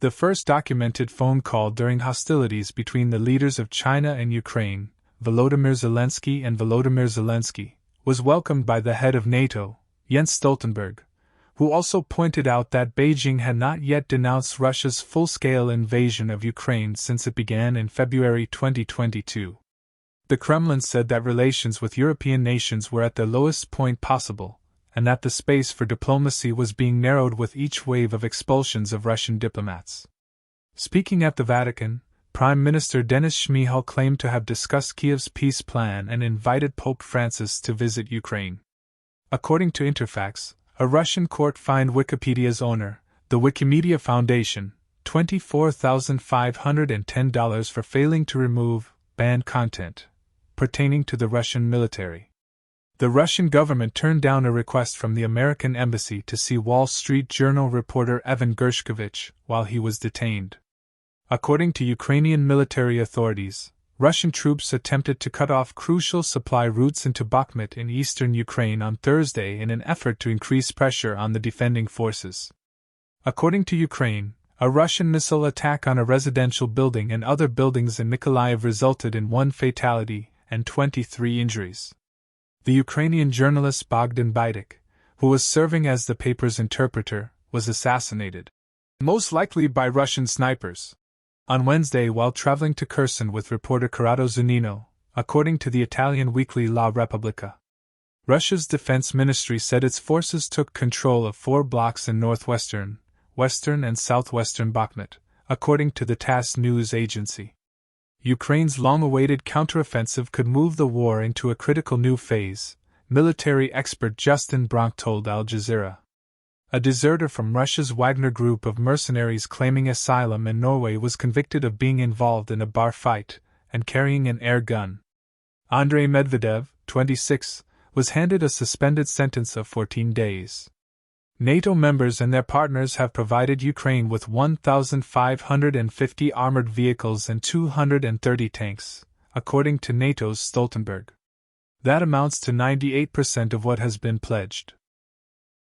The first documented phone call during hostilities between the leaders of China and Ukraine, Volodymyr Zelensky, was welcomed by the head of NATO, Jens Stoltenberg, who also pointed out that Beijing had not yet denounced Russia's full-scale invasion of Ukraine since it began in February 2022. The Kremlin said that relations with European nations were at the lowest point possible, and that the space for diplomacy was being narrowed with each wave of expulsions of Russian diplomats. Speaking at the Vatican, Prime Minister Denis Shmyhal claimed to have discussed Kyiv's peace plan and invited Pope Francis to visit Ukraine. According to Interfax, a Russian court fined Wikipedia's owner, the Wikimedia Foundation, $24,510 for failing to remove banned content pertaining to the Russian military. The Russian government turned down a request from the American embassy to see Wall Street Journal reporter Evan Gershkovich while he was detained. According to Ukrainian military authorities, Russian troops attempted to cut off crucial supply routes into Bakhmut in eastern Ukraine on Thursday in an effort to increase pressure on the defending forces. According to Ukraine, a Russian missile attack on a residential building and other buildings in Mykolaiv resulted in 1 fatality and 23 injuries. The Ukrainian journalist Bogdan Baidik, who was serving as the paper's interpreter, was assassinated, most likely by Russian snipers, on Wednesday while traveling to Kherson with reporter Corrado Zunino, according to the Italian weekly La Repubblica. Russia's defense ministry said its forces took control of 4 blocks in northwestern, western and southwestern Bakhmut, according to the TASS news agency. Ukraine's long-awaited counteroffensive could move the war into a critical new phase, military expert Justin Bronk told Al Jazeera. A deserter from Russia's Wagner group of mercenaries claiming asylum in Norway was convicted of being involved in a bar fight and carrying an air gun. Andrei Medvedev, 26, was handed a suspended sentence of 14 days. NATO members and their partners have provided Ukraine with 1,550 armored vehicles and 230 tanks, according to NATO's Stoltenberg. That amounts to 98% of what has been pledged.